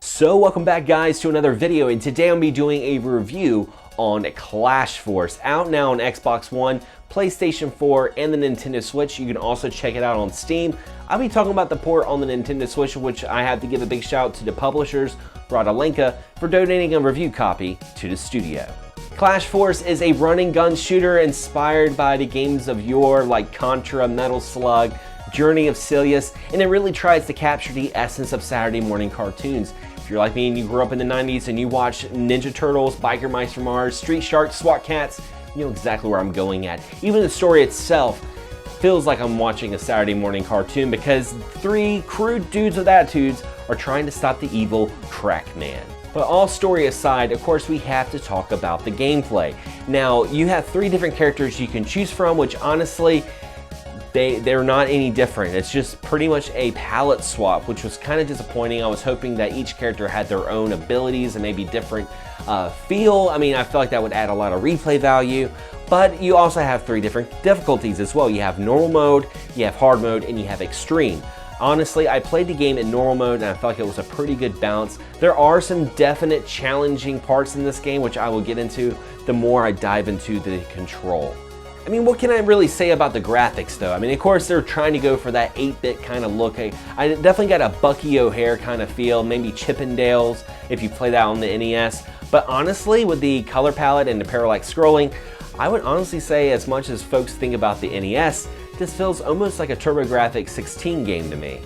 So welcome back guys to another video, and today I'm going to be doing a review on Clash Force, out now on Xbox One, PlayStation 4, and the Nintendo Switch. You can also check it out on Steam. I'll be talking about the port on the Nintendo Switch, which I have to give a big shout out to the publishers, Radalenka, for donating a review copy to the studio. Clash Force is a run and gun shooter inspired by the games of yore like Contra, Metal Slug, Journey of Silius, and it really tries to capture the essence of Saturday morning cartoons. If you're like me and you grew up in the 90s and you watch Ninja Turtles, Biker Mice from Mars, Street Sharks, SWAT Cats, you know exactly where I'm going at. Even the story itself feels like I'm watching a Saturday morning cartoon because three crude dudes with attitudes are trying to stop the evil Crackman. But all story aside, of course, we have to talk about the gameplay. Now, you have three different characters you can choose from, which honestly, they're not any different. It's just pretty much a palette swap, which was kind of disappointing. I was hoping that each character had their own abilities and maybe different feel. I mean, I feel like that would add a lot of replay value, but you also have three different difficulties as well. You have normal mode, you have hard mode, and you have extreme. Honestly, I played the game in normal mode and I felt like it was a pretty good balance. There are some definite challenging parts in this game, which I will get into the more I dive into the control. I mean, what can I really say about the graphics though? I mean, of course, they're trying to go for that 8-bit kind of look. I definitely got a Bucky O'Hare kind of feel, maybe Chippendales if you play that on the NES. But honestly, with the color palette and the parallax scrolling, I would honestly say, as much as folks think about the NES, this feels almost like a TurboGrafx 16 game to me.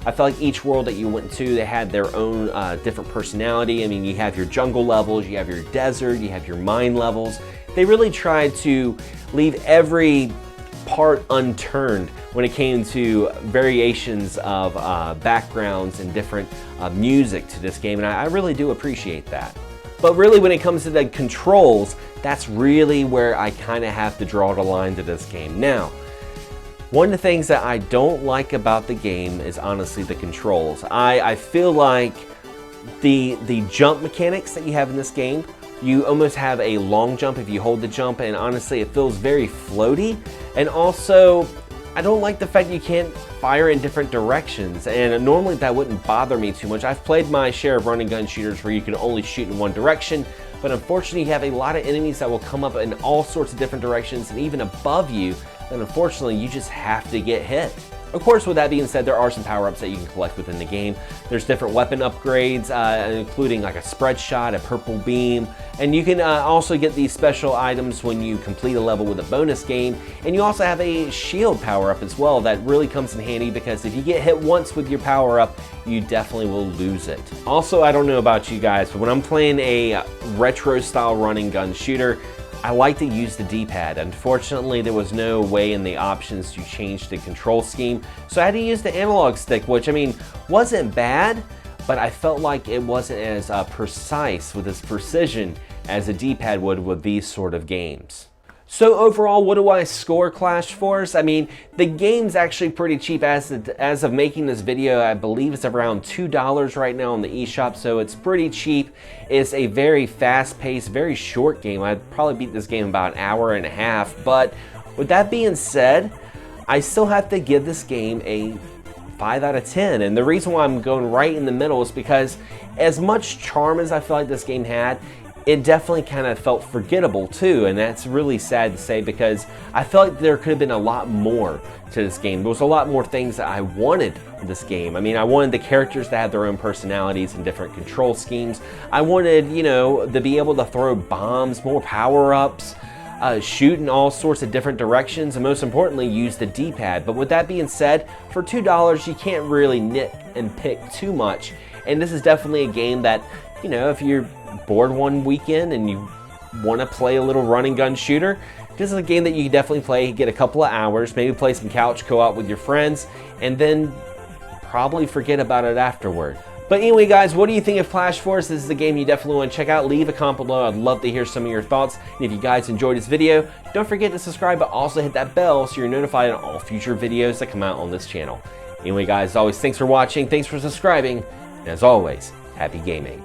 I felt like each world that you went to, they had their own different personality. I mean, you have your jungle levels, you have your desert, you have your mine levels. They really tried to leave every part unturned when it came to variations of backgrounds and different music to this game, and I really do appreciate that. But really, when it comes to the controls, that's really where I kind of have to draw the line to this game. Now, one of the things that I don't like about the game is honestly the controls. I feel like the jump mechanics that you have in this game, you almost have a long jump if you hold the jump, and honestly it feels very floaty. And also, I don't like the fact you can't fire in different directions, and normally that wouldn't bother me too much. I've played my share of run and gun shooters where you can only shoot in one direction, but unfortunately you have a lot of enemies that will come up in all sorts of different directions and even above you, and unfortunately you just have to get hit. Of course, with that being said, there are some power-ups that you can collect within the game. There's different weapon upgrades, including like a spread shot, a purple beam, and you can also get these special items when you complete a level with a bonus game. And you also have a shield power-up as well that really comes in handy because if you get hit once with your power-up, you definitely will lose it. Also, I don't know about you guys, but when I'm playing a retro-style run and gun shooter, I like to use the D-pad. Unfortunately, there was no way in the options to change the control scheme, so I had to use the analog stick, which I mean, wasn't bad, but I felt like it wasn't as precise with its precision as a D-pad would with these sort of games. So overall, what do I score Clash Force? I mean, the game's actually pretty cheap as of making this video. I believe it's around $2 right now on the eShop, so it's pretty cheap. It's a very fast-paced, very short game. I'd probably beat this game in about an hour and a half, but with that being said, I still have to give this game a 5 out of 10, and the reason why I'm going right in the middle is because as much charm as I feel like this game had, it definitely kind of felt forgettable too, and that's really sad to say because I felt like there could have been a lot more to this game. There was a lot more things that I wanted in this game. I mean, I wanted the characters to have their own personalities and different control schemes. I wanted, you know, to be able to throw bombs, more power-ups, shoot in all sorts of different directions, and most importantly, use the D-pad. But with that being said, for $2, you can't really nit and pick too much, and this is definitely a game that, you know, if you're bored one weekend and you want to play a little run and gun shooter, this is a game that you can definitely play, get a couple of hours, maybe play some couch co-op with your friends, and then probably forget about it afterward. But anyway guys, what do you think of Clash Force? This is a game you definitely want to check out. Leave a comment below. I'd love to hear some of your thoughts. And if you guys enjoyed this video, don't forget to subscribe, but also hit that bell so you're notified on all future videos that come out on this channel. Anyway guys, as always, thanks for watching, thanks for subscribing, and as always, happy gaming.